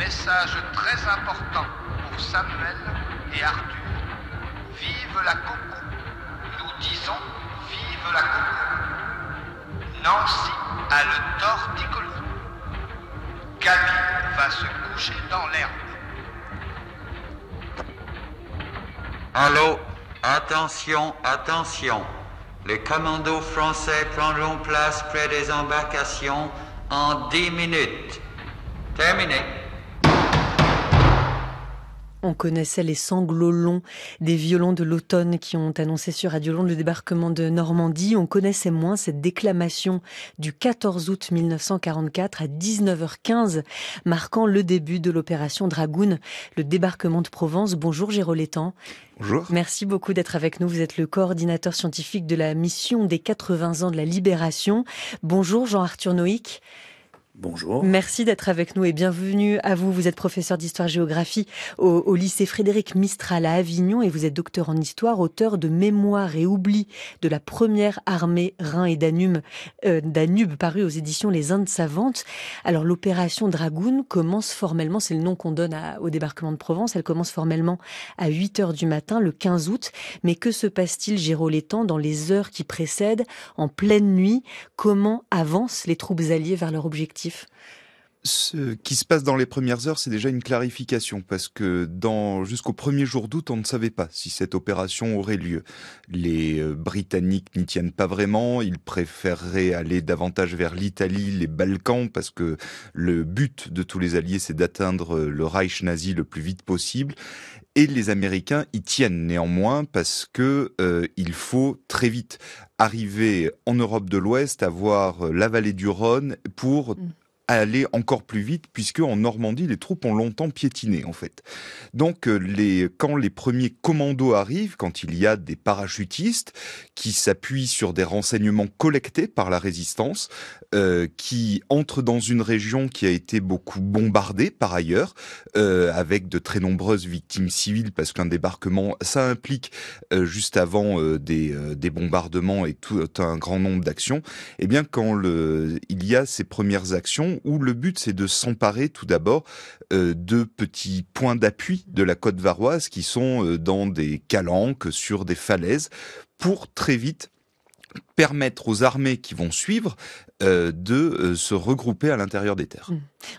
Message très important pour Samuel et Arthur. Vive la coco. Nous disons vive la coco. Nancy a le torticolis. Gaby va se coucher dans l'herbe. Allô, attention, attention. Les commandos français prendront place près des embarcations en 10 minutes. Terminé. On connaissait les sanglots longs des violons de l'automne qui ont annoncé sur Radio Londres le débarquement de Normandie. On connaissait moins cette déclamation du 14 août 1944 à 19h15, marquant le début de l'opération Dragoon, le débarquement de Provence. Bonjour Géraud Létang. Bonjour. Merci beaucoup d'être avec nous. Vous êtes le coordinateur scientifique de la mission des 80 ans de la Libération. Bonjour Jean-Arthur Noïc. Bonjour. Merci d'être avec nous et bienvenue à vous. Vous êtes professeur d'histoire-géographie au lycée Frédéric Mistral à Avignon et vous êtes docteur en histoire, auteur de Mémoire et oubli de la première armée Rhin et Danube paru aux éditions Les Indes savantes. Alors l'opération Dragoon commence formellement, c'est le nom qu'on donne au débarquement de Provence, elle commence formellement à 8h du matin le 15 août. Mais que se passe-t-il, Géraud Létang, dans les heures qui précèdent, en pleine nuit? Comment avancent les troupes alliées vers leur objectif? Ce qui se passe dans les premières heures, c'est déjà une clarification, parce que jusqu'au 1er jour d'août, on ne savait pas si cette opération aurait lieu. Les Britanniques n'y tiennent pas vraiment, ils préféreraient aller davantage vers l'Italie, les Balkans, parce que le but de tous les alliés, c'est d'atteindre le Reich nazi le plus vite possible. Et les Américains y tiennent néanmoins, parce que il faut très vite arriver en Europe de l'Ouest, avoir la vallée du Rhône pour aller encore plus vite, puisque en Normandie, les troupes ont longtemps piétiné, en fait. Donc, quand les premiers commandos arrivent, quand il y a des parachutistes qui s'appuient sur des renseignements collectés par la résistance, qui entrent dans une région qui a été beaucoup bombardée par ailleurs, avec de très nombreuses victimes civiles, parce qu'un débarquement, ça implique juste avant des bombardements et tout un grand nombre d'actions. Eh bien, il y a ces premières actions où le but c'est de s'emparer tout d'abord de petits points d'appui de la côte varoise qui sont dans des calanques, sur des falaises, pour très vite permettre aux armées qui vont suivre de se regrouper à l'intérieur des terres.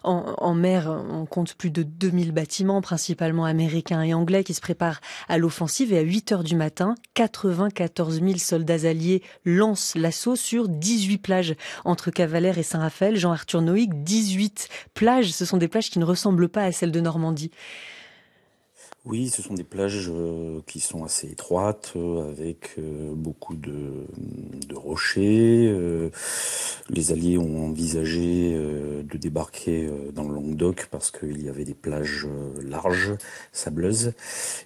En mer, on compte plus de 2000 bâtiments, principalement américains et anglais, qui se préparent à l'offensive. Et à 8h du matin, 94 000 soldats alliés lancent l'assaut sur 18 plages entre Cavalère et Saint-Raphaël. Jean-Arthur Noïc, 18 plages, ce sont des plages qui ne ressemblent pas à celles de Normandie. Oui, ce sont des plages qui sont assez étroites, avec beaucoup de rochers. Les Alliés ont envisagé de débarquer dans le Languedoc parce qu'il y avait des plages larges, sableuses.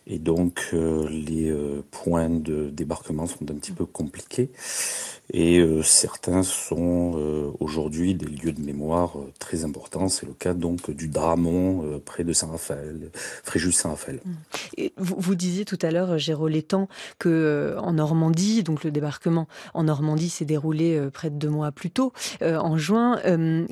Et donc, les points de débarquement sont un petit peu compliqués. Et certains sont aujourd'hui des lieux de mémoire très importants. C'est le cas donc du Dramont, près de Saint-Raphaël, Fréjus-Saint-Raphaël. Et vous disiez tout à l'heure, Géraud Létang, que en Normandie, donc le débarquement en Normandie s'est déroulé près de 2 mois plus tôt, en juin,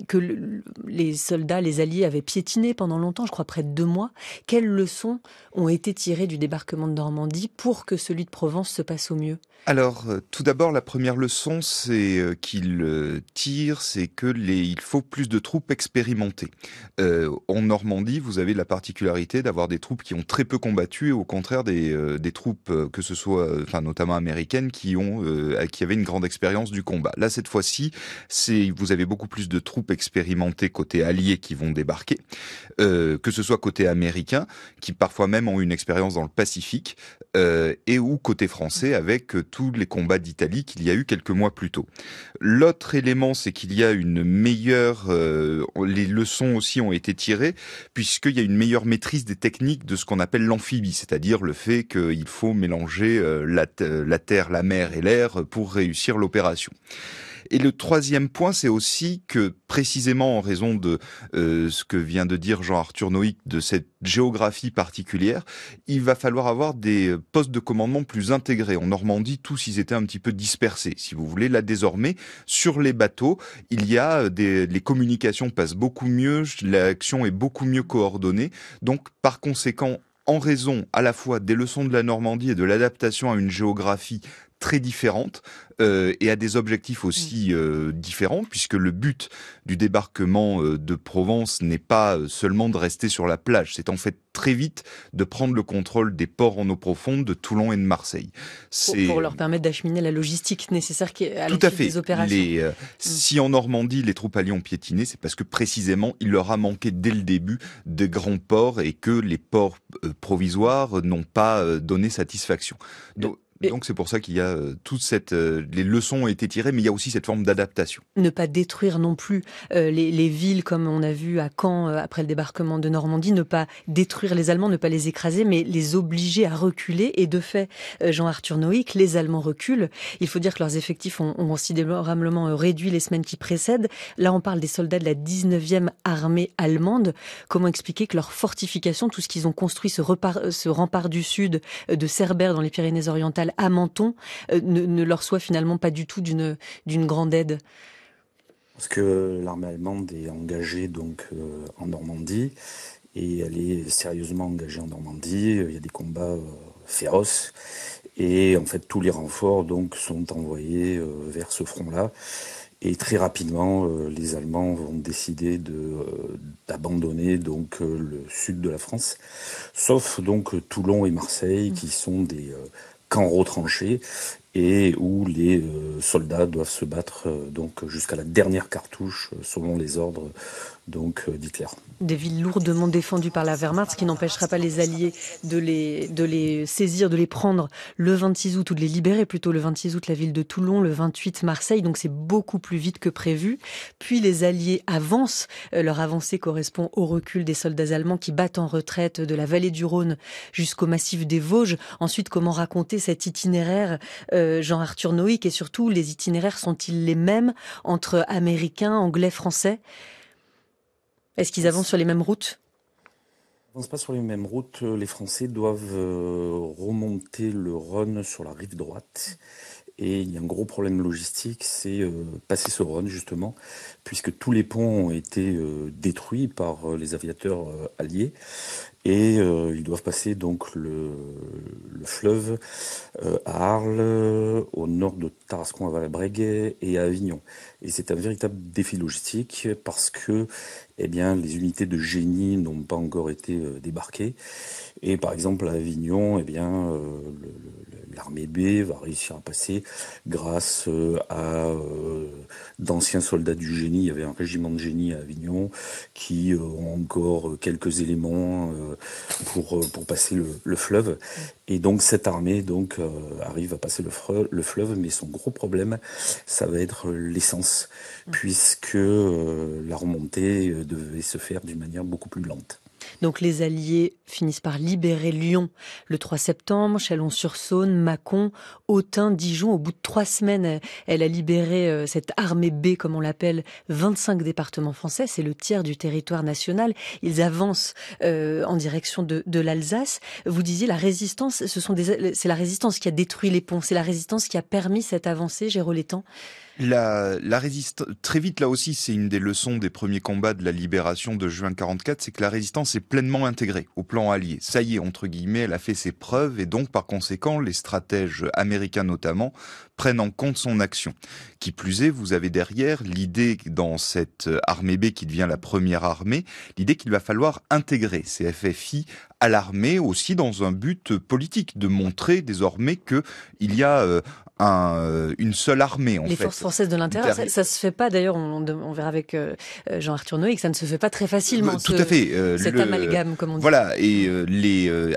que les soldats, les Alliés avaient piétiné pendant longtemps, je crois près de 2 mois. Quelles leçons ont été tirées du débarquement de Normandie pour que celui de Provence se passe au mieux? Alors, tout d'abord, la première leçon, c'est qu'il tire, c'est que il faut plus de troupes expérimentées. En Normandie, vous avez la particularité d'avoir des troupes qui ont très peu combattu, et au contraire des troupes, que ce soit, notamment américaines, qui avaient une grande expérience du combat. Là, cette fois-ci, vous avez beaucoup plus de troupes expérimentées côté alliés qui vont débarquer, que ce soit côté américain, qui parfois même ont une expérience dans le Pacifique, et ou côté français avec tous les combats d'Italie qu'il y a eu quelques mois plus tôt. L'autre élément, c'est qu'il y a une meilleure... les leçons aussi ont été tirées, puisqu'il y a une meilleure maîtrise des techniques de ce qu'on appelle l'amphibie, c'est-à-dire le fait qu'il faut mélanger la terre, la mer et l'air pour réussir l'opération. Et le troisième point, c'est aussi que précisément en raison de ce que vient de dire Jean-Arthur Noïc, de cette géographie particulière, il va falloir avoir des postes de commandement plus intégrés. En Normandie, tous ils étaient un petit peu dispersés, si vous voulez. Là, désormais, sur les bateaux, il y a les communications passent beaucoup mieux, l'action est beaucoup mieux coordonnée. Donc, par conséquent, en raison à la fois des leçons de la Normandie et de l'adaptation à une géographie très différente et à des objectifs aussi différents, puisque le but du débarquement de Provence n'est pas seulement de rester sur la plage, c'est en fait très vite de prendre le contrôle des ports en eau profonde de Toulon et de Marseille. Pour leur permettre d'acheminer la logistique nécessaire à la suite des opérations. Si en Normandie les troupes alliées ont piétiné, c'est parce que précisément il leur a manqué dès le début de grands ports et que les ports provisoires n'ont pas donné satisfaction. Donc c'est pour ça qu'il y a les leçons ont été tirées, mais il y a aussi cette forme d'adaptation. Ne pas détruire non plus les villes comme on a vu à Caen après le débarquement de Normandie, ne pas détruire les Allemands, ne pas les écraser, mais les obliger à reculer. Et de fait, Jean-Arthur Noïc, les Allemands reculent. Il faut dire que leurs effectifs ont considérablement réduit les semaines qui précèdent. Là, on parle des soldats de la 19e armée allemande. Comment expliquer que leur fortification, tout ce qu'ils ont construit, ce rempart du sud de Cerbère dans les Pyrénées-Orientales à Menton, ne leur soit finalement pas du tout d'une grande aide? Parce que l'armée allemande est engagée donc en Normandie, et elle est sérieusement engagée en Normandie. Il y a des combats féroces, et en fait tous les renforts donc sont envoyés vers ce front-là. Et très rapidement, les Allemands vont décider d'abandonner donc le sud de la France, sauf donc Toulon et Marseille, qui sont des camps retranchés et où les soldats doivent se battre donc jusqu'à la dernière cartouche selon les ordres donc d'Hitler. Des villes lourdement défendues par la Wehrmacht, ce qui n'empêchera pas les Alliés de les saisir, de les prendre le 26 août, ou de les libérer plutôt le 26 août, la ville de Toulon, le 28 Marseille, donc c'est beaucoup plus vite que prévu. Puis les Alliés avancent, leur avancée correspond au recul des soldats allemands qui battent en retraite de la vallée du Rhône jusqu'au massif des Vosges. Ensuite, comment raconter cet itinéraire, Jean-Arthur Noïc, et surtout, les itinéraires sont-ils les mêmes entre Américains, Anglais, Français ? Est-ce qu'ils avancent sur les mêmes routes ? Ils n'avancent pas sur les mêmes routes. Les Français doivent remonter le Rhône sur la rive droite. Et il y a un gros problème logistique, c'est passer ce Rhône justement, puisque tous les ponts ont été détruits par les aviateurs alliés. Et ils doivent passer donc le fleuve à Arles, au nord de Tarascon à Valabregues et à Avignon. Et c'est un véritable défi logistique parce que les unités de génie n'ont pas encore été débarquées. Et par exemple à Avignon, l'armée B va réussir à passer grâce à d'anciens soldats du génie. Il y avait un régiment de génie à Avignon qui ont encore quelques éléments pour passer le fleuve. Et donc cette armée arrive à passer le fleuve, mais son gros problème, ça va être l'essence, puisque la remontée devait se faire d'une manière beaucoup plus lente. Donc les Alliés finissent par libérer Lyon le 3 septembre, Chalon-sur-Saône, Mâcon, Autun, Dijon. Au bout de 3 semaines, elle a libéré cette armée B, comme on l'appelle, 25 départements français. C'est le tiers du territoire national. Ils avancent en direction de l'Alsace. Vous disiez la résistance, c'est la résistance qui a détruit les ponts, c'est la résistance qui a permis cette avancée, Géraud Létang. La résistance, très vite là aussi, c'est une des leçons des premiers combats de la libération de juin 44, c'est que la résistance est pleinement intégrée au plan allié. Ça y est, entre guillemets, elle a fait ses preuves et donc par conséquent, les stratèges américains notamment prennent en compte son action. Qui plus est, vous avez derrière l'idée dans cette armée B qui devient la première armée, l'idée qu'il va falloir intégrer ces FFI à l'armée aussi dans un but politique, de montrer désormais que il y a une seule armée en fait. Les forces françaises de l'intérieur, ça se fait pas d'ailleurs, on verra avec Jean-Arthur Noïc, ça ne se fait pas très facilement. Tout à fait. Cet amalgame, comme on dit. Voilà, et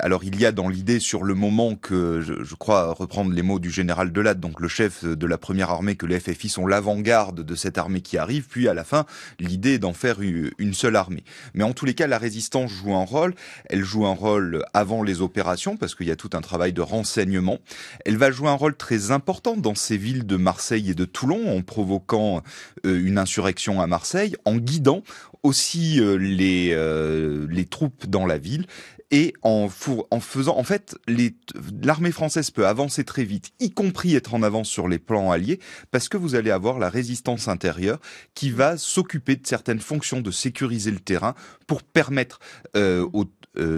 alors il y a dans l'idée sur le moment que, je crois reprendre les mots du général Delatte, donc le chef de la première armée, que les FFI sont l'avant-garde de cette armée qui arrive, puis à la fin, l'idée est d'en faire une seule armée. Mais en tous les cas, la résistance joue un rôle, elle joue un rôle avant les opérations, parce qu'il y a tout un travail de renseignement. Elle va jouer un rôle très important important dans ces villes de Marseille et de Toulon, en provoquant une insurrection à Marseille, en guidant aussi les troupes dans la ville. Et en faisant, en fait, l'armée française peut avancer très vite, y compris être en avance sur les plans alliés, parce que vous allez avoir la résistance intérieure qui va s'occuper de certaines fonctions, de sécuriser le terrain pour permettre aux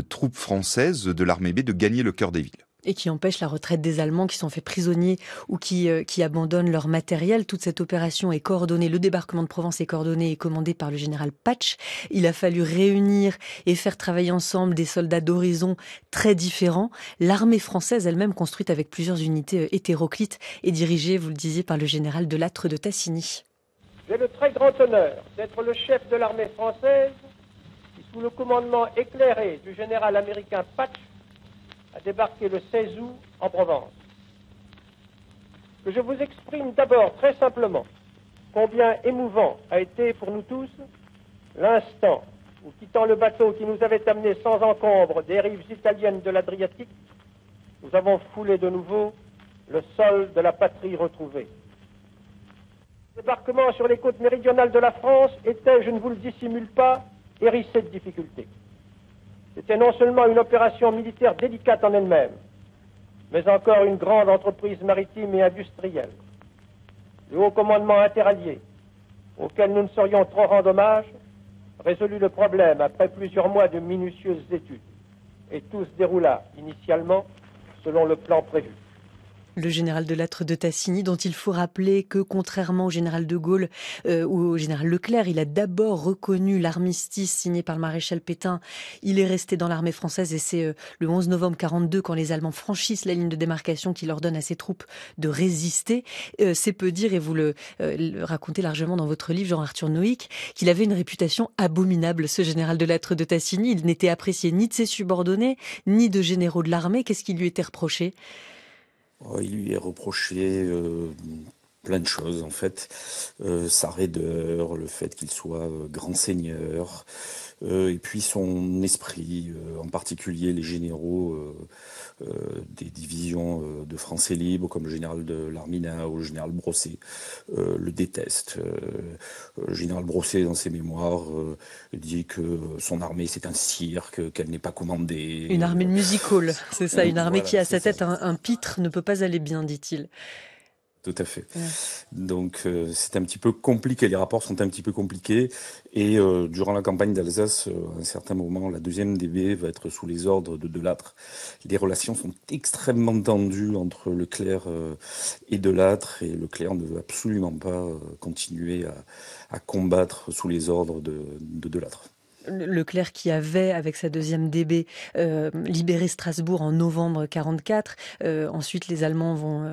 troupes françaises de l'armée B de gagner le cœur des villes. Et qui empêche la retraite des Allemands qui sont faits prisonniers ou qui abandonnent leur matériel. Toute cette opération est coordonnée, le débarquement de Provence est coordonné et commandé par le général Patch. Il a fallu réunir et faire travailler ensemble des soldats d'horizons très différents. L'armée française elle-même, construite avec plusieurs unités hétéroclites, est dirigée, vous le disiez, par le général de Lattre de Tassigny. J'ai le très grand honneur d'être le chef de l'armée française qui, sous le commandement éclairé du général américain Patch, a débarqué le 16 août en Provence. Que je vous exprime d'abord très simplement combien émouvant a été pour nous tous l'instant où, quittant le bateau qui nous avait amenés sans encombre des rives italiennes de l'Adriatique, nous avons foulé de nouveau le sol de la patrie retrouvée. Le débarquement sur les côtes méridionales de la France était, je ne vous le dissimule pas, hérissé de difficultés. C'était non seulement une opération militaire délicate en elle-même, mais encore une grande entreprise maritime et industrielle. Le haut commandement interallié, auquel nous ne saurions trop rendre hommage, résolut le problème après plusieurs mois de minutieuses études. Et tout se déroula initialement selon le plan prévu. Le général de Lattre de Tassigny, dont il faut rappeler que, contrairement au général de Gaulle ou au général Leclerc, il a d'abord reconnu l'armistice signé par le maréchal Pétain. Il est resté dans l'armée française et c'est le 11 novembre 1942, quand les Allemands franchissent la ligne de démarcation, qu'il ordonne à ses troupes de résister. C'est peu dire, et vous le racontez largement dans votre livre, Jean-Arthur Noïc, qu'il avait une réputation abominable, ce général de Lattre de Tassigny. Il n'était apprécié ni de ses subordonnés, ni de généraux de l'armée. Qu'est-ce qui lui était reproché ? Il lui est reproché plein de choses, en fait. Sa raideur, le fait qu'il soit grand seigneur, et puis son esprit, en particulier les généraux des divisions de Français libres, comme le général de l'Armina ou le général Brosset, le détestent. Le général Brosset, dans ses mémoires, dit que son armée, c'est un cirque, qu'elle n'est pas commandée. Une armée de music-hall, c'est ça, une armée voilà, qui a à sa tête ça. un pitre ne peut pas aller bien, dit-il. Tout à fait. Ouais. Donc c'est un petit peu compliqué, les rapports sont un petit peu compliqués et durant la campagne d'Alsace, à un certain moment, la 2e DB va être sous les ordres de Lattre. Les relations sont extrêmement tendues entre Leclerc et de Lattre, et Leclerc ne veut absolument pas continuer à combattre sous les ordres de Lattre. Leclerc qui avait, avec sa 2e DB, libéré Strasbourg en novembre 1944. Ensuite, les Allemands vont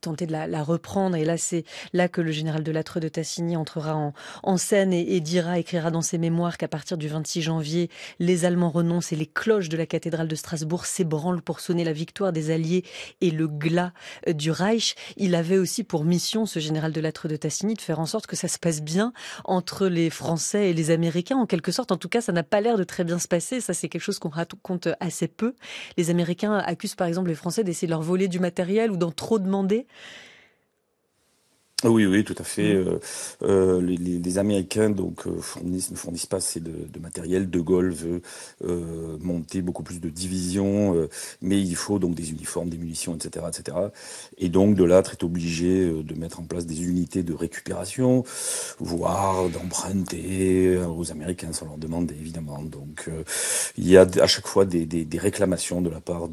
tenter de la reprendre. Et là, c'est là que le général de Lattre de Tassigny entrera en scène et écrira dans ses mémoires qu'à partir du 26 janvier, les Allemands renoncent et les cloches de la cathédrale de Strasbourg s'ébranlent pour sonner la victoire des Alliés et le glas du Reich. Il avait aussi pour mission, ce général de Lattre de Tassigny, de faire en sorte que ça se passe bien entre les Français et les Américains, en quelque sorte. En tout cas, ça n'a pas l'air de très bien se passer. Ça, c'est quelque chose qu'on raconte assez peu. Les Américains accusent par exemple les Français d'essayer de leur voler du matériel ou d'en trop demander. Oui, tout à fait. Les Américains ne fournissent pas assez de matériel. De Gaulle veut monter beaucoup plus de divisions, mais il faut donc des uniformes, des munitions, etc., etc. Et donc de Lattre est obligé de mettre en place des unités de récupération, voire d'emprunter aux Américains sans leur demander, évidemment. Donc il y a à chaque fois des réclamations de la part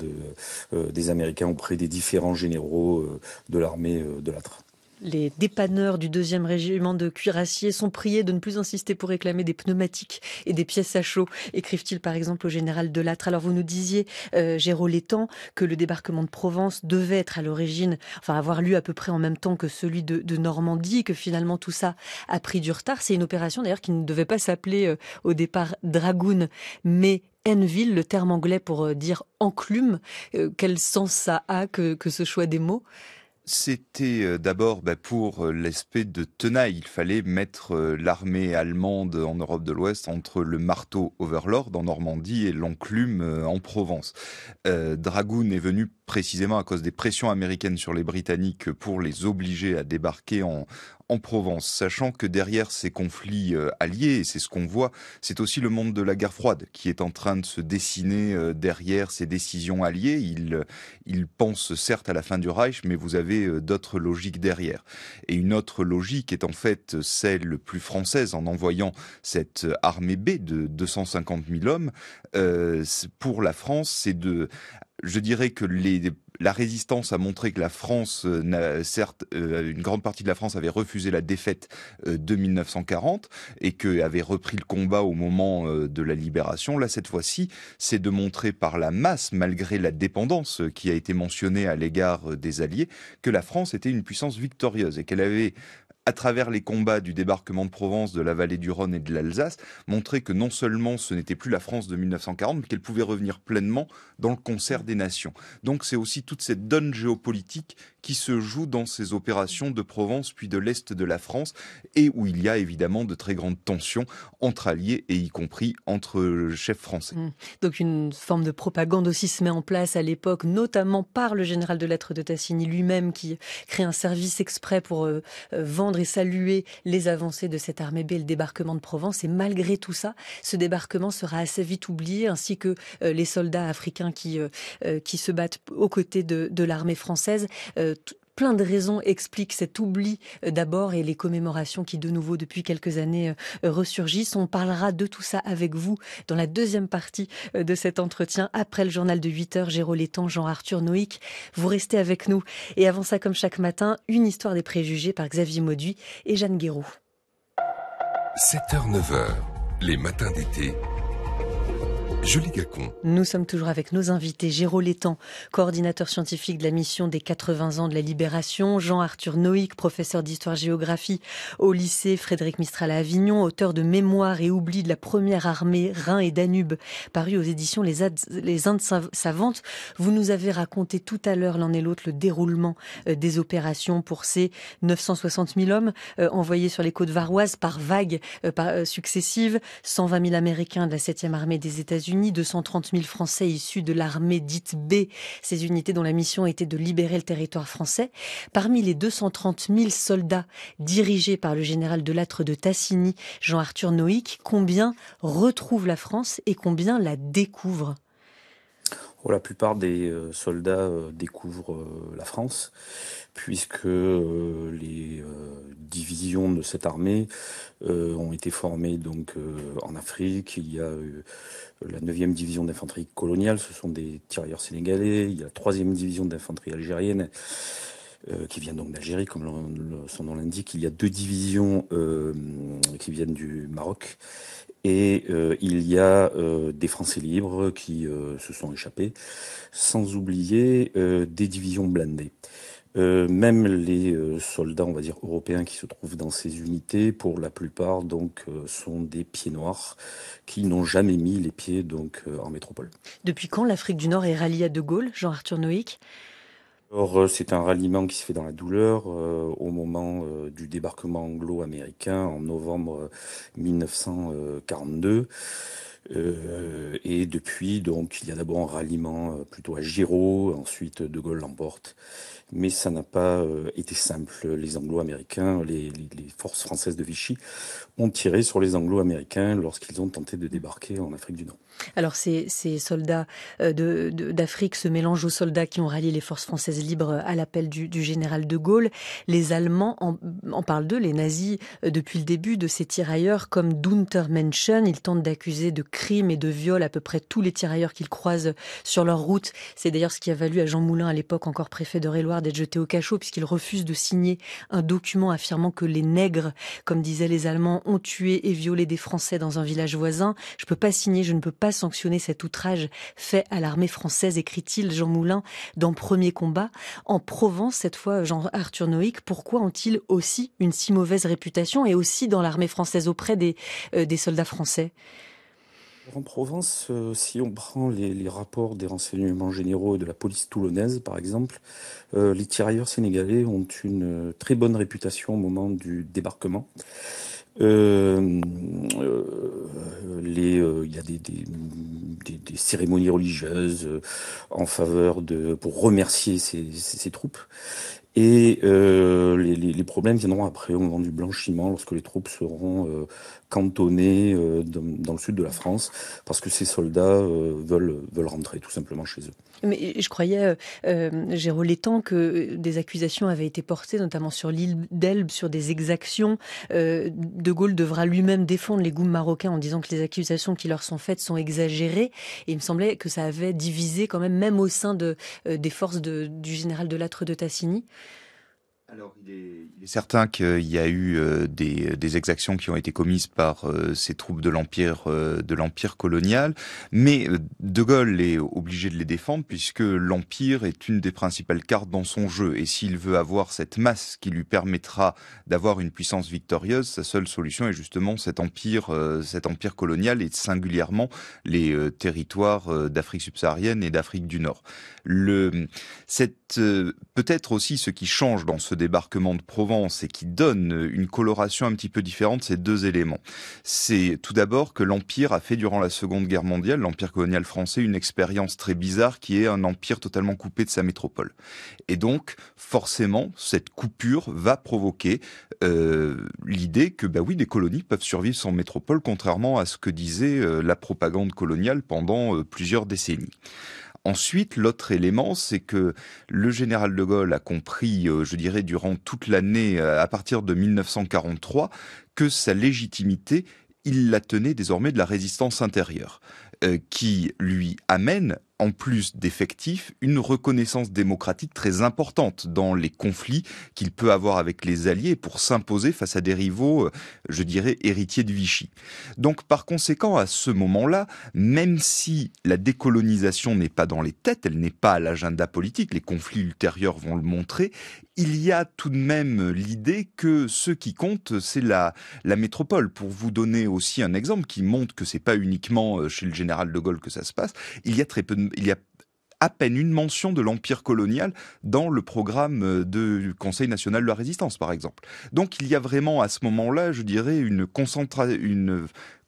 des Américains auprès des différents généraux de l'armée de Lattre. Les dépanneurs du 2e régiment de cuirassiers sont priés de ne plus insister pour réclamer des pneumatiques et des pièces à chaud, écrivent-ils par exemple au général de Lattre. Alors vous nous disiez, Géraud Létang, que le débarquement de Provence devait être à l'origine, avoir lieu à peu près en même temps que celui de Normandie, que finalement tout ça a pris du retard. C'est une opération d'ailleurs qui ne devait pas s'appeler au départ Dragoon, mais Hainneville, le terme anglais pour dire enclume. Quel sens ça a que ce choix des mots ? C'était d'abord pour l'aspect de tenaille. Il fallait mettre l'armée allemande en Europe de l'Ouest entre le marteau Overlord en Normandie et l'enclume en Provence. Dragoon est venu précisément à cause des pressions américaines sur les Britanniques pour les obliger à débarquer en Provence, sachant que derrière ces conflits alliés, et c'est ce qu'on voit, c'est aussi le monde de la guerre froide qui est en train de se dessiner derrière ces décisions alliées. Il pense certes à la fin du Reich, mais vous avez d'autres logiques derrière. Et une autre logique est en fait celle plus française, en envoyant cette armée B de 250 000 hommes. Pour la France, je dirais que la résistance a montré que la France, certes, une grande partie de la France avait refusé la défaite de 1940 et avait repris le combat au moment de la libération. Là, cette fois-ci, c'est de montrer par la masse, malgré la dépendance qui a été mentionnée à l'égard des Alliés, que la France était une puissance victorieuse et qu'elle avait, à travers les combats du débarquement de Provence, de la vallée du Rhône et de l'Alsace, montrer que non seulement ce n'était plus la France de 1940, mais qu'elle pouvait revenir pleinement dans le concert des nations. Donc c'est aussi toute cette donne géopolitique qui se joue dans ces opérations de Provence puis de l'Est de la France, et où il y a évidemment de très grandes tensions entre alliés, et y compris entre chefs français. Donc une forme de propagande aussi se met en place à l'époque, notamment par le général de lettres de Tassigny lui-même, qui crée un service exprès pour vendre et saluer les avancées de cette armée B, le débarquement de Provence. Et malgré tout ça, ce débarquement sera assez vite oublié, ainsi que les soldats africains qui se battent aux côtés de l'armée française. Plein de raisons expliquent cet oubli d'abord et les commémorations qui de nouveau depuis quelques années ressurgissent. On parlera de tout ça avec vous dans la deuxième partie de cet entretien après le journal de 8h. Géraud Létang, Jean-Arthur Noïc, vous restez avec nous. Et avant ça, comme chaque matin, une histoire des préjugés par Xavier Mauduit et Jeanne Guéraud. 7h, 9h, les matins d'été. Julie Gacon. Nous sommes toujours avec nos invités. Géraud Létang, coordinateur scientifique de la mission des 80 ans de la Libération. Jean-Arthur Noïc, professeur d'histoire-géographie au lycée Frédéric Mistral à Avignon, auteur de Mémoire et oubli de la première armée Rhin et Danube, paru aux éditions Les Indes savantes. Vous nous avez raconté tout à l'heure, l'un et l'autre, le déroulement des opérations pour ces 960 000 hommes envoyés sur les côtes varoises par vagues successives. 120 000 Américains de la 7e armée des États-Unis, 230 000 Français issus de l'armée dite B, ces unités dont la mission était de libérer le territoire français. Parmi les 230 000 soldats dirigés par le général de Lattre de Tassigny, Jean-Arthur Noïc, combien retrouvent la France et combien la découvrent ? La plupart des soldats découvrent la France, puisque les divisions de cette armée ont été formées donc en Afrique. Il y a la 9e division d'infanterie coloniale, ce sont des tirailleurs sénégalais. Il y a la 3e division d'infanterie algérienne, qui vient donc d'Algérie, comme son nom l'indique. Il y a 2 divisions qui viennent du Maroc. Et il y a des Français libres qui se sont échappés, sans oublier des divisions blindées. Même les soldats, on va dire, européens qui se trouvent dans ces unités, pour la plupart, donc, sont des pieds noirs qui n'ont jamais mis les pieds donc en métropole. Depuis quand l'Afrique du Nord est ralliée à De Gaulle, Jean-Arthur Noïc ? Alors, c'est un ralliement qui se fait dans la douleur au moment du débarquement anglo-américain en novembre 1942. Et depuis, donc, il y a d'abord un ralliement plutôt à Giraud, ensuite De Gaulle l'emporte. Mais ça n'a pas été simple. Les Anglo-Américains, les forces françaises de Vichy ont tiré sur les Anglo-Américains lorsqu'ils ont tenté de débarquer en Afrique du Nord. Alors ces soldats d'Afrique se mélangent aux soldats qui ont rallié les forces françaises libres à l'appel du général de Gaulle. Les Allemands en parlent d'eux, les nazis, depuis le début, de ces tirailleurs comme d'Untermenschen. Ils tentent d'accuser de crimes et de viols à peu près tous les tirailleurs qu'ils croisent sur leur route. C'est d'ailleurs ce qui a valu à Jean Moulin, à l'époque encore préfet d'Eure-et-Loir, d'être jeté au cachot, puisqu'il refuse de signer un document affirmant que les nègres, comme disaient les Allemands, ont tué et violé des Français dans un village voisin. Je peux pas signer, je ne peux pas sanctionner cet outrage fait à l'armée française, écrit-il Jean Moulin dans Premier combat. En Provence, cette fois, Jean-Arthur Noïc, pourquoi ont-ils aussi une si mauvaise réputation et aussi dans l'armée française auprès des soldats français ? En Provence, si on prend les rapports des renseignements généraux de la police toulonnaise, par exemple, les tirailleurs sénégalais ont une très bonne réputation au moment du débarquement. Il y a des des cérémonies religieuses en faveur pour remercier ces troupes. Et les problèmes viendront après au moment du blanchiment, lorsque les troupes seront cantonnées dans le sud de la France, parce que ces soldats veulent rentrer tout simplement chez eux. Mais je croyais, Géraud Létang, que des accusations avaient été portées, notamment sur l'île d'Elbe, sur des exactions. De Gaulle devra lui-même défendre les Goums marocains en disant que les accusations qui leur sont faites sont exagérées. Et il me semblait que ça avait divisé quand même au sein des forces du général de Lattre de Tassigny. Alors, il est certain qu'il y a eu des exactions qui ont été commises par ces troupes de l'empire colonial, mais De Gaulle est obligé de les défendre puisque l'empire est une des principales cartes dans son jeu. Et s'il veut avoir cette masse qui lui permettra d'avoir une puissance victorieuse, sa seule solution est justement cet empire colonial et singulièrement les territoires d'Afrique subsaharienne et d'Afrique du Nord. Peut-être aussi ce qui change dans ce débarquement de Provence et qui donne une coloration un petit peu différente, ces deux éléments. C'est tout d'abord que l'Empire a fait durant la Seconde Guerre mondiale, l'Empire colonial français, une expérience très bizarre qui est un empire totalement coupé de sa métropole. Et donc, forcément, cette coupure va provoquer l'idée que, des colonies peuvent survivre sans métropole, contrairement à ce que disait la propagande coloniale pendant plusieurs décennies. Ensuite, l'autre élément, c'est que le général de Gaulle a compris, durant toute l'année, à partir de 1943, que sa légitimité, il la tenait désormais de la résistance intérieure, qui lui amène, en plus d'effectifs, une reconnaissance démocratique très importante dans les conflits qu'il peut avoir avec les Alliés pour s'imposer face à des rivaux, héritiers de Vichy. Donc, par conséquent, à ce moment-là, même si la décolonisation n'est pas dans les têtes, elle n'est pas à l'agenda politique, les conflits ultérieurs vont le montrer, il y a tout de même l'idée que ce qui compte, c'est la métropole. Pour vous donner aussi un exemple qui montre que c'est pas uniquement chez le général de Gaulle que ça se passe, il y a à peine une mention de l'Empire colonial dans le programme du Conseil national de la résistance, par exemple. Donc il y a vraiment à ce moment-là, une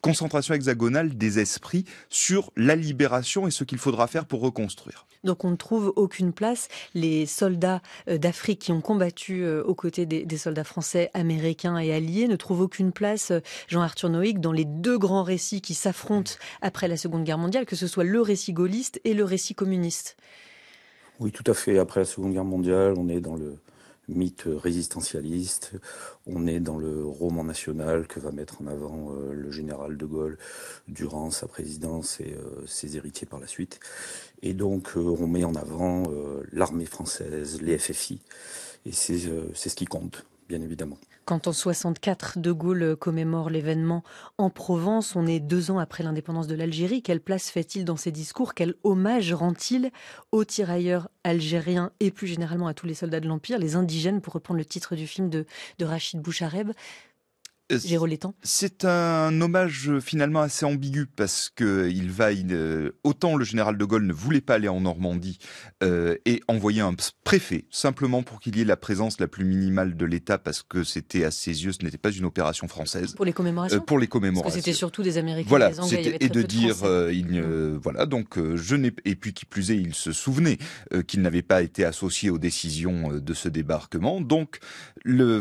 concentration hexagonale des esprits sur la libération et ce qu'il faudra faire pour reconstruire. Donc on ne trouve aucune place. Les soldats d'Afrique qui ont combattu aux côtés des soldats français, américains et alliés ne trouvent aucune place, Jean-Arthur Noïck, dans les deux grands récits qui s'affrontent après la Seconde Guerre mondiale, que ce soit le récit gaulliste et le récit communiste. Oui, tout à fait. Après la Seconde Guerre mondiale, on est dans le mythe résistentialiste, on est dans le roman national que va mettre en avant le général de Gaulle durant sa présidence et ses héritiers par la suite. Et donc on met en avant l'armée française, les FFI, et c'est ce qui compte, bien évidemment. Quand en 64, De Gaulle commémore l'événement en Provence, on est 2 ans après l'indépendance de l'Algérie. Quelle place fait-il dans ses discours? Quel hommage rend-il aux tirailleurs algériens et plus généralement à tous les soldats de l'Empire, les indigènes, pour reprendre le titre du film de Rachid Bouchareb? Géraud Létang. C'est un hommage finalement assez ambigu parce que autant le général de Gaulle ne voulait pas aller en Normandie et envoyer un préfet simplement pour qu'il y ait la présence la plus minimale de l'État parce que c'était à ses yeux ce n'était pas une opération française. Pour les commémorations. Parce que c'était surtout des Américains, voilà, des Anglais. Il y avait et très de peu dire Français. Et puis qui plus est, il se souvenait qu'il n'avait pas été associé aux décisions de ce débarquement. Donc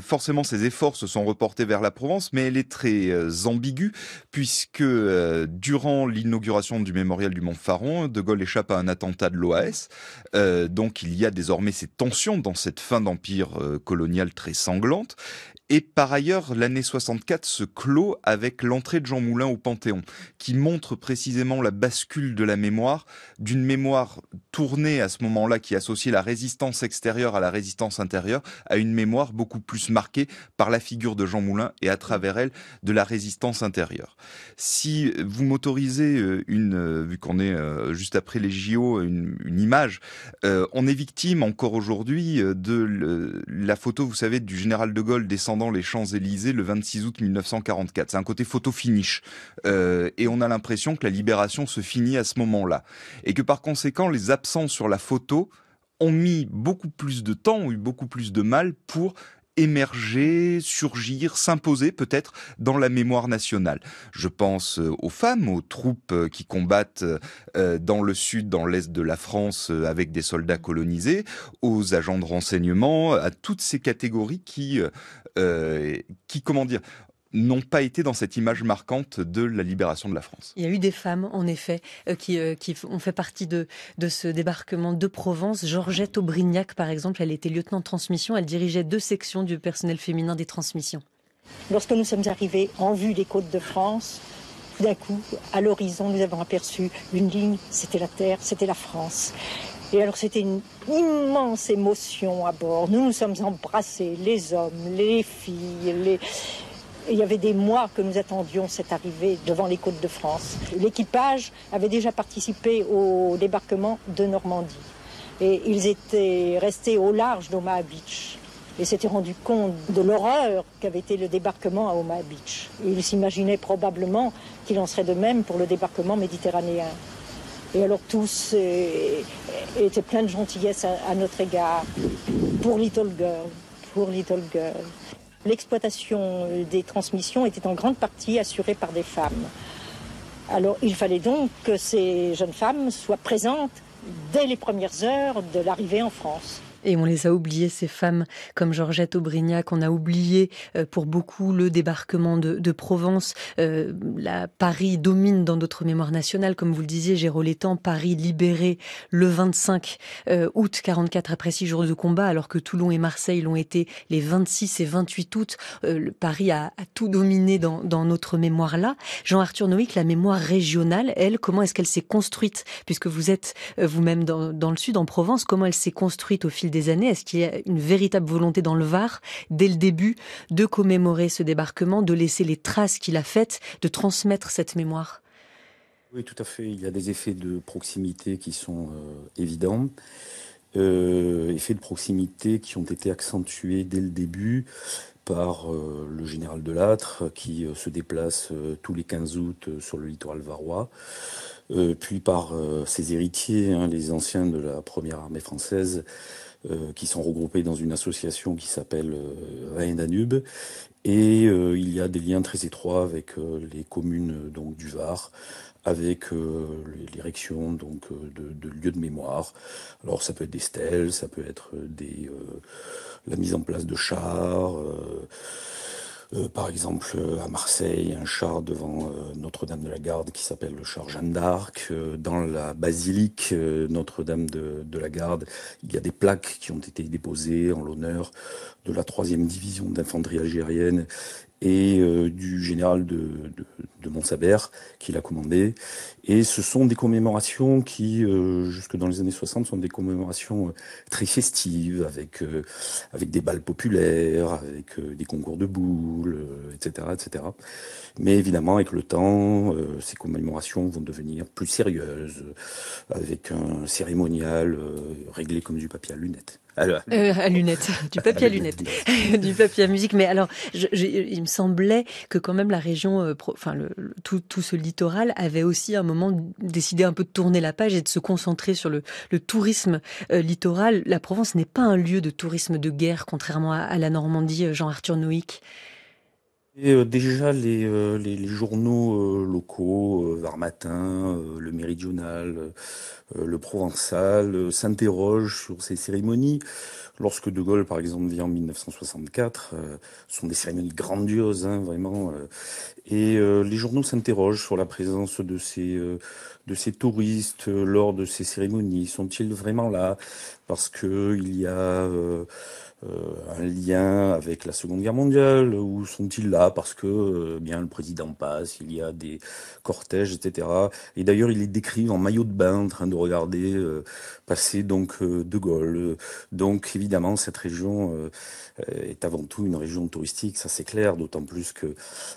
forcément ses efforts se sont reportés vers la Provence. Mais elle est très ambiguë puisque durant l'inauguration du mémorial du Mont-Faron, De Gaulle échappe à un attentat de l'OAS. Donc il y a désormais ces tensions dans cette fin d'empire colonial très sanglante. Et par ailleurs, l'année 64 se clôt avec l'entrée de Jean Moulin au Panthéon, qui montre précisément la bascule de la mémoire, d'une mémoire tournée à ce moment-là, qui associait la résistance extérieure à la résistance intérieure, à une mémoire beaucoup plus marquée par la figure de Jean Moulin et à travers elle de la résistance intérieure. Si vous m'autorisez vu qu'on est juste après les JO, une image, on est victime encore aujourd'hui de la photo, vous savez, du général de Gaulle descendant les Champs-Élysées le 26 août 1944. C'est un côté photo finish. Et on a l'impression que la libération se finit à ce moment-là. Et que par conséquent, les absents sur la photo ont mis beaucoup plus de temps, ont eu beaucoup plus de mal pour émerger, surgir, s'imposer peut-être dans la mémoire nationale. Je pense aux femmes, aux troupes qui combattent dans le sud, dans l'est de la France avec des soldats colonisés, aux agents de renseignement, à toutes ces catégories qui comment dire, n'ont pas été dans cette image marquante de la libération de la France. Il y a eu des femmes, en effet, qui ont fait partie de ce débarquement de Provence. Georgette Aubrignac, par exemple, elle était lieutenant de transmission. Elle dirigeait 2 sections du personnel féminin des transmissions. Lorsque nous sommes arrivés en vue des côtes de France, tout d'un coup, à l'horizon, nous avons aperçu une ligne. C'était la terre, c'était la France. Et alors c'était une immense émotion à bord. Nous nous sommes embrassés, les hommes, les filles, Et il y avait des mois que nous attendions cette arrivée devant les côtes de France. L'équipage avait déjà participé au débarquement de Normandie. Et ils étaient restés au large d'Omaha Beach. Et s'étaient rendus compte de l'horreur qu'avait été le débarquement à Omaha Beach. Et ils s'imaginaient probablement qu'il en serait de même pour le débarquement méditerranéen. Et alors tous étaient pleins de gentillesse à notre égard. Pour Little Girl, pour Little Girl. L'exploitation des transmissions était en grande partie assurée par des femmes. Alors il fallait donc que ces jeunes femmes soient présentes dès les premières heures de l'arrivée en France. Et on les a oubliées, ces femmes comme Georgette Aubrignac. On a oublié pour beaucoup le débarquement de Provence. Paris domine dans notre mémoire nationale, comme vous le disiez, Gérolétan. Paris libéré le 25 août 44 après 6 jours de combat, alors que Toulon et Marseille l'ont été les 26 et 28 août. Paris a tout dominé dans notre mémoire là. Jean-Arthur Noïc, la mémoire régionale, elle, comment est-ce qu'elle s'est construite? Puisque vous êtes vous-même dans le sud, en Provence, comment elle s'est construite au fil des années? Est-ce qu'il y a une véritable volonté dans le Var, dès le début, de commémorer ce débarquement, de laisser les traces qu'il a faites, de transmettre cette mémoire? Oui, tout à fait. Il y a des effets de proximité qui sont évidents. Effets de proximité qui ont été accentués dès le début par le général Delattre, qui se déplace tous les 15 août sur le littoral varois. Puis par ses héritiers, les anciens de la première armée française, qui sont regroupés dans une association qui s'appelle Rhin-Danube. Et il y a des liens très étroits avec les communes donc, du Var, avec l'érection donc de lieux de mémoire. Alors ça peut être des stèles, ça peut être la mise en place de chars. Par exemple, à Marseille, un char devant Notre-Dame de la Garde qui s'appelle le char Jeanne d'Arc. Dans la basilique Notre-Dame de la Garde, il y a des plaques qui ont été déposées en l'honneur de la 3e division d'infanterie algérienne et du général de Montsaber qui l'a commandé. Et ce sont des commémorations qui, jusque dans les années 60, sont des commémorations très festives, avec des bals populaires, avec des concours de boules, etc., etc. Mais évidemment, avec le temps, ces commémorations vont devenir plus sérieuses, avec un cérémonial réglé comme du papier à lunettes. Alors, à lunettes, du papier à lunettes, du papier à musique. Mais alors, il me semblait que quand même la région, tout ce littoral avait aussi à un moment décidé un peu de tourner la page et de se concentrer sur le tourisme littoral. La Provence n'est pas un lieu de tourisme de guerre, contrairement à la Normandie, Jean-Arthur Noïc. Et déjà, les journaux locaux, Var Matin, le Méridional, le Provençal, s'interrogent sur ces cérémonies. Lorsque De Gaulle, par exemple, vient en 1964, ce sont des cérémonies grandioses, vraiment. Et les journaux s'interrogent sur la présence de ces touristes lors de ces cérémonies. Sont-ils vraiment là? Parce que il y a un lien avec la Seconde Guerre mondiale, ou sont-ils là parce que bien le président passe, il y a des cortèges, etc. Et d'ailleurs, il est décrit en maillot de bain en train de regarder passer donc De Gaulle. Donc évidemment, cette région est avant tout une région touristique, ça c'est clair, d'autant plus que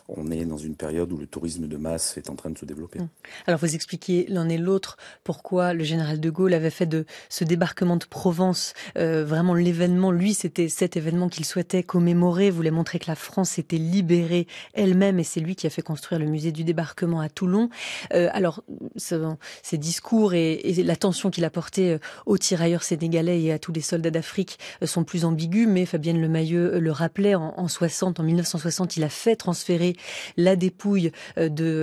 on est dans une période où le tourisme de masse est en train de se développer. Alors vous expliquiez expliquer l'un et l'autre pourquoi le général de Gaulle avait fait de ce débarquement de Provence vraiment l'événement. Lui, c'était cet événement qu'il souhaitait commémorer, voulait montrer que la France s'était libérée elle-même, et c'est lui qui a fait construire le musée du débarquement à Toulon. Alors, ces discours et l'attention qu'il a portée aux tirailleurs sénégalais et à tous les soldats d'Afrique sont plus ambigus, mais Fabienne Lemayeux le rappelait, en 1960, il a fait transférer la dépouille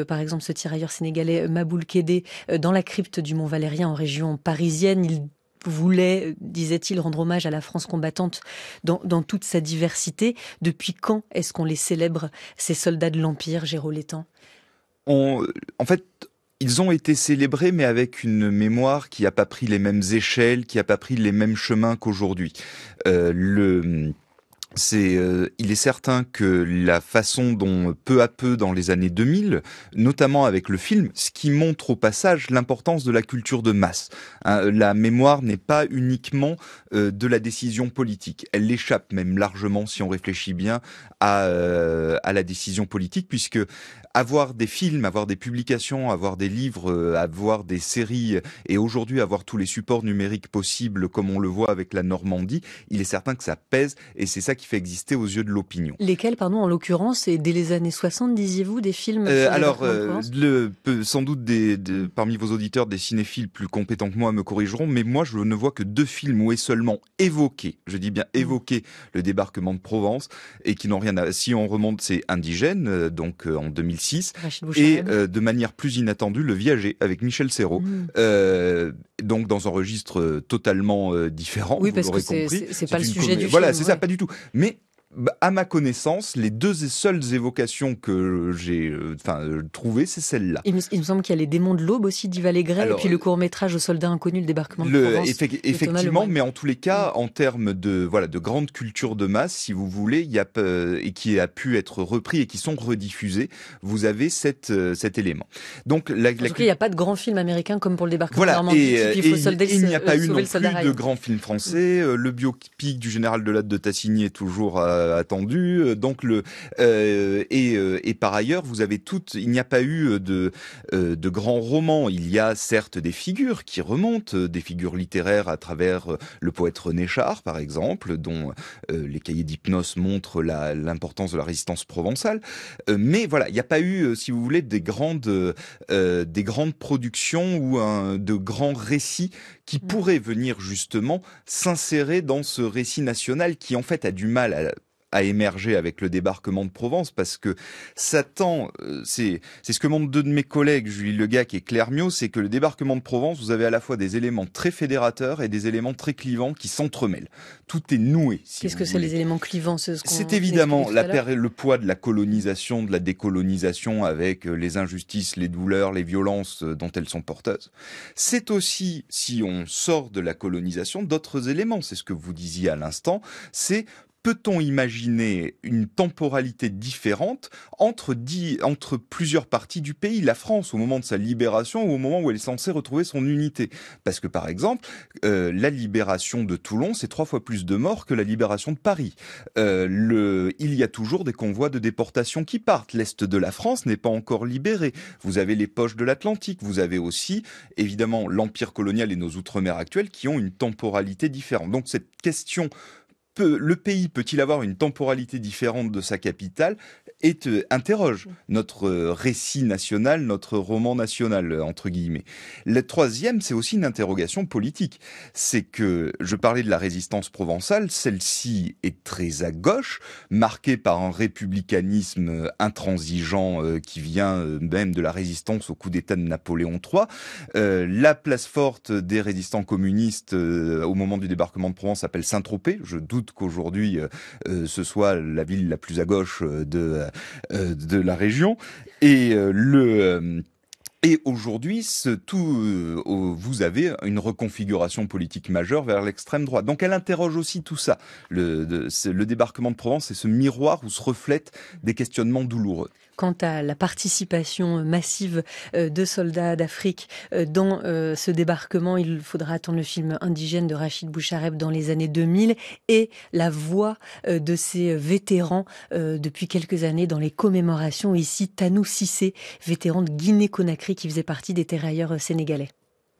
par exemple, ce tirailleur sénégalais Maboul Kédé dans la crypte du Mont Valérien en région parisienne. Il voulait, disait-il, rendre hommage à la France combattante dans toute sa diversité. Depuis quand est-ce qu'on les célèbre, ces soldats de l'Empire, Géraud Létang ? En fait, ils ont été célébrés, mais avec une mémoire qui n'a pas pris les mêmes échelles, qui n'a pas pris les mêmes chemins qu'aujourd'hui. Il est certain que la façon dont, peu à peu, dans les années 2000, notamment avec le film, ce qui montre au passage l'importance de la culture de masse. La mémoire n'est pas uniquement de la décision politique. Elle échappe même largement, si on réfléchit bien, à la décision politique, puisque avoir des films, avoir des publications, avoir des livres, avoir des séries, et aujourd'hui avoir tous les supports numériques possibles, comme on le voit avec la Normandie, il est certain que ça pèse, et c'est ça qui fait exister aux yeux de l'opinion. Lesquels, pardon, en l'occurrence, et dès les années 60, disiez-vous, des films sans doute parmi vos auditeurs, des cinéphiles plus compétents que moi me corrigeront, mais moi je ne vois que 2 films où est seulement évoqué, je dis bien évoqué, le débarquement de Provence, et qui n'ont rien à... Si on remonte, c'est Indigène, donc en 2006, et de manière plus inattendue, Le Viager, avec Michel Serrault, donc dans un registre totalement différent, oui, vous parce l'aurez que compris. C'est pas le sujet du film. Voilà, c'est ça, pas du tout. Mais à ma connaissance, les 2 seules évocations que j'ai trouvées, c'est celle-là. Il me semble qu'il y a Les Démons de l'Aube aussi d'Yves Allégret, et puis le court-métrage Aux soldats inconnus, le débarquement de Provence. Effectivement, mais en tous les cas, en termes de grande culture de masse, si vous voulez, et qui a pu être repris et qui sont rediffusés, vous avez cet élément. Donc, en tout cas, il n'y a pas de grand film américain comme pour le débarquement de voilà, Normandie. Et il n'y a pas eu non plus de grand film français. Le biopic du général de Latte de Tassigny est toujours attendu. Donc et par ailleurs, vous avez il n'y a pas eu de grands romans. Il y a certes des figures qui remontent, des figures littéraires à travers le poète René Char, par exemple, dont les cahiers d'hypnose montrent l'importance de la résistance provençale. Mais voilà, il n'y a pas eu, si vous voulez, des grandes productions ou de grands récits qui pourraient venir justement s'insérer dans ce récit national qui en fait a du mal à émerger avec le débarquement de Provence, parce que ça tend, c'est ce que montrent 2 de mes collègues, Julie Legac et Claire Miot, c'est que le débarquement de Provence, vous avez à la fois des éléments très fédérateurs et des éléments très clivants qui s'entremêlent. Tout est noué. Qu'est-ce que c'est les éléments clivants? C'est évidemment le poids de la colonisation, de la décolonisation, avec les injustices, les douleurs, les violences dont elles sont porteuses. C'est aussi, si on sort de la colonisation, d'autres éléments. C'est ce que vous disiez à l'instant, c'est peut-on imaginer une temporalité différente entre plusieurs parties du pays, la France, au moment de sa libération ou au moment où elle est censée retrouver son unité? Parce que, par exemple, la libération de Toulon, c'est 3 fois plus de morts que la libération de Paris. Il y a toujours des convois de déportation qui partent. L'Est de la France n'est pas encore libéré. Vous avez les poches de l'Atlantique. Vous avez aussi, évidemment, l'Empire colonial et nos outre-mer actuels qui ont une temporalité différente. Donc, cette question... le pays peut-il avoir une temporalité différente de sa capitale interroge notre récit national, notre roman national, entre guillemets. Le troisième, c'est aussi une interrogation politique. C'est que, je parlais de la résistance provençale, celle-ci est très à gauche, marquée par un républicanisme intransigeant qui vient même de la résistance au coup d'État de Napoléon III. La place forte des résistants communistes au moment du débarquement de Provence s'appelle Saint-Tropez. Je doute qu'aujourd'hui ce soit la ville la plus à gauche de la région, et aujourd'hui, vous avez une reconfiguration politique majeure vers l'extrême droite. Donc elle interroge aussi tout ça. Le débarquement de Provence, c'est ce miroir où se reflètent des questionnements douloureux. quant à la participation massive de soldats d'Afrique dans ce débarquement. Il faudra attendre le film Indigène de Rachid Bouchareb dans les années 2000 et la voix de ces vétérans depuis quelques années dans les commémorations. Ici, Tanou Cissé, vétéran de Guinée-Conakry qui faisait partie des tirailleurs sénégalais.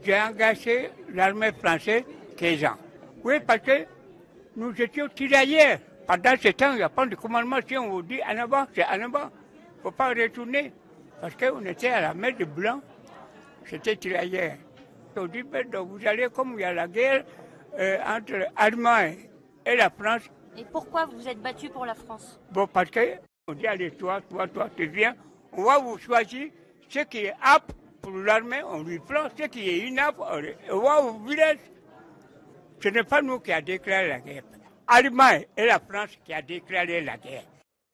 J'ai engagé l'armée française 15 ans. Oui, parce que nous étions tirailleurs. Pendant ce temps, il n'y a pas de commandement. Si on vous dit en avant, c'est en avant. Il ne faut pas retourner. Parce qu'on était à la mer de Blanc. C'était tirailleurs. On dit, donc vous allez, comme il y a la guerre entre l'Allemagne et la France. Et pourquoi vous êtes battu pour la France? Bon, parce qu'on dit, allez, toi, tu viens. On va vous choisir ce qui est apte pour l'armée, on lui prend. Ce qui est inapte, on va vous village. Ce n'est pas nous qui avons déclaré la guerre. L'Allemagne et la France qui a déclaré la guerre.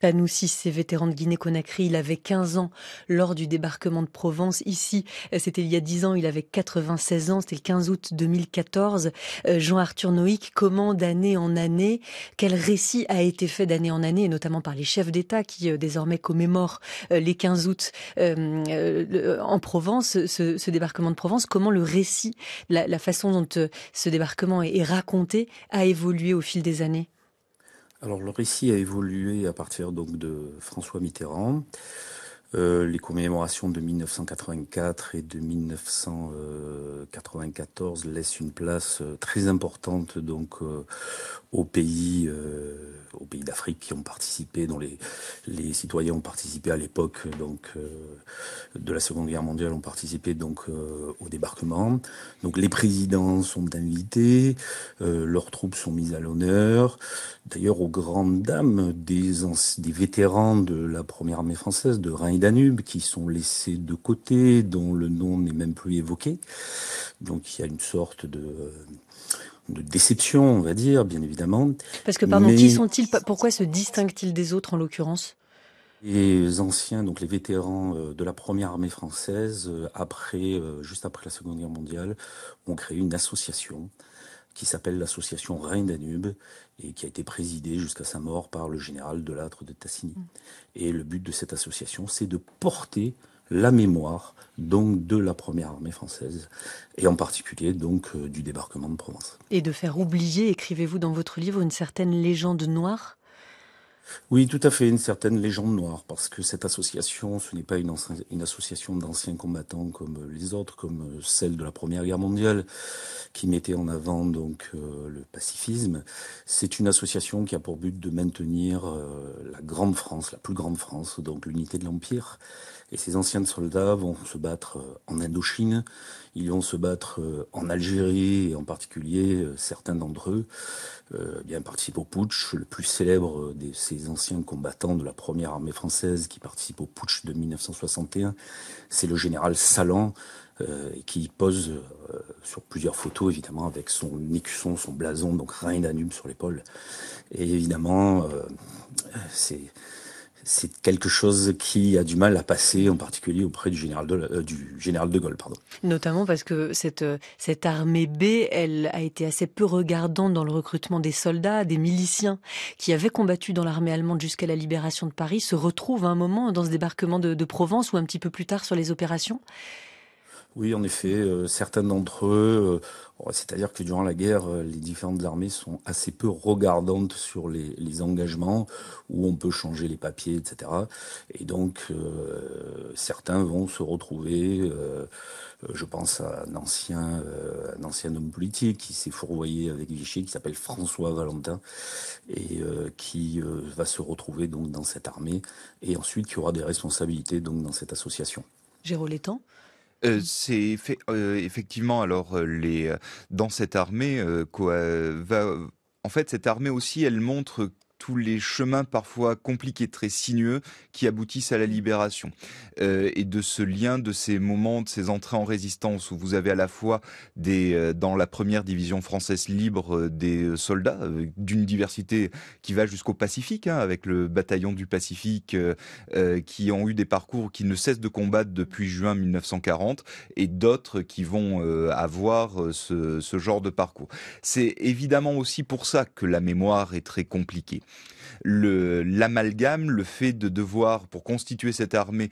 Tanou Cissé, vétéran de Guinée-Conakry, il avait 15 ans lors du débarquement de Provence. Ici, c'était il y a 10 ans, il avait 96 ans, c'était le 15 août 2014. Jean-Arthur Noïc, comment d'année en année, quel récit a été fait d'année en année, et notamment par les chefs d'État qui désormais commémorent les 15 août en Provence, ce débarquement de Provence, comment le récit, la façon dont ce débarquement est raconté a évolué au fil des années? Alors le récit a évolué à partir donc de François Mitterrand. Les commémorations de 1984 et de 1994 laissent une place très importante donc aux pays d'Afrique qui ont participé, dont les citoyens ont participé à l'époque donc de la Seconde Guerre mondiale, ont participé donc au débarquement. Donc les présidents sont invités, leurs troupes sont mises à l'honneur. D'ailleurs, aux grandes dames des vétérans de la première armée française, de Rhin et Danube, qui sont laissés de côté, dont le nom n'est même plus évoqué. Donc il y a une sorte de déception, on va dire, bien évidemment. Parce que, pardon, qui sont-ils? Pourquoi se distinguent-ils des autres, en l'occurrence? Les anciens, donc les vétérans de la première armée française, juste après la Seconde Guerre mondiale, ont créé une association qui s'appelle l'association Rhin-Danube et qui a été présidée jusqu'à sa mort par le général Delattre de Tassigny. Et le but de cette association, c'est de porter la mémoire donc de la première armée française et en particulier donc du débarquement de Provence. Et de faire oublier, écrivez-vous dans votre livre, une certaine légende noire? Oui, tout à fait, une certaine légende noire, parce que cette association, ce n'est pas une association d'anciens combattants comme les autres, comme celle de la Première Guerre mondiale, qui mettait en avant donc le pacifisme. C'est une association qui a pour but de maintenir la grande France, la plus grande France, donc l'unité de l'Empire. Et ces anciens soldats vont se battre en Indochine, ils vont se battre en Algérie, et en particulier certains d'entre eux participent au putsch. Le plus célèbre de ces anciens combattants de la première armée française qui participe au putsch de 1961, c'est le général Salan, qui pose sur plusieurs photos, évidemment, avec son écusson, son blason, donc Rhin et Danube sur l'épaule. Et évidemment, c'est quelque chose qui a du mal à passer, en particulier auprès du général de Gaulle. Notamment parce que cette armée B, elle a été assez peu regardante dans le recrutement des soldats, des miliciens qui avaient combattu dans l'armée allemande jusqu'à la libération de Paris, se retrouvent à un moment dans ce débarquement de Provence ou un petit peu plus tard sur les opérations. Oui, en effet, certains d'entre eux, c'est-à-dire que durant la guerre, les différentes armées sont assez peu regardantes sur les engagements, où on peut changer les papiers, etc. Et donc, certains vont se retrouver, je pense à un ancien homme politique qui s'est fourvoyé avec Vichy, qui s'appelle François Valentin, et qui va se retrouver donc dans cette armée, et ensuite qui aura des responsabilités donc dans cette association. Géraud Létang. C'est effectivement alors dans cette armée en fait cette armée aussi elle montre tous les chemins parfois compliqués, très sinueux, qui aboutissent à la libération. Et de ce lien, de ces moments, de ces entrées en résistance, où vous avez à la fois dans la première division française libre, des soldats d'une diversité qui va jusqu'au Pacifique, avec le bataillon du Pacifique, qui ont eu des parcours qui ne cessent de combattre depuis juin 1940, et d'autres qui vont avoir ce genre de parcours. C'est évidemment aussi pour ça que la mémoire est très compliquée. L'amalgame, le fait de devoir, pour constituer cette armée,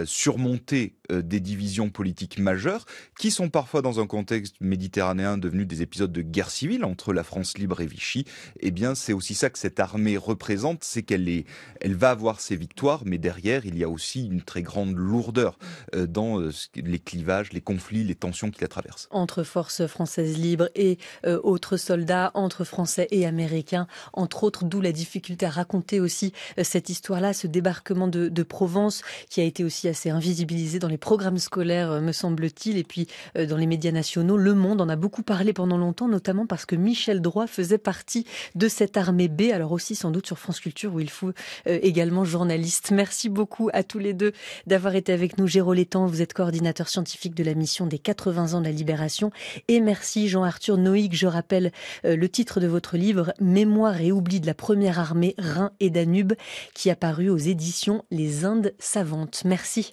surmonter des divisions politiques majeures, qui sont parfois dans un contexte méditerranéen devenus des épisodes de guerre civile entre la France libre et Vichy, eh bien c'est aussi ça que cette armée représente, c'est elle va avoir ses victoires, mais derrière il y a aussi une très grande lourdeur dans les clivages, les conflits, les tensions qui la traversent. Entre forces françaises libres et autres soldats, entre Français et Américains, entre autres, d'où la difficulté à raconter aussi cette histoire-là, ce débarquement de Provence qui a été aussi assez invisibilisé dans les programmes scolaires, me semble-t-il, et puis dans les médias nationaux. Le Monde en a beaucoup parlé pendant longtemps, notamment parce que Michel Droit faisait partie de cette armée B, alors aussi sans doute sur France Culture où il faut également journaliste. Merci beaucoup à tous les deux d'avoir été avec nous. Géraud Létang, vous êtes coordinateur scientifique de la mission des 80 ans de la Libération, et merci Jean-Arthur Noïc. Je rappelle le titre de votre livre, Mémoire et oubli de la première armée Rhin et Danube, qui a paru aux éditions Les Indes savantes. Merci.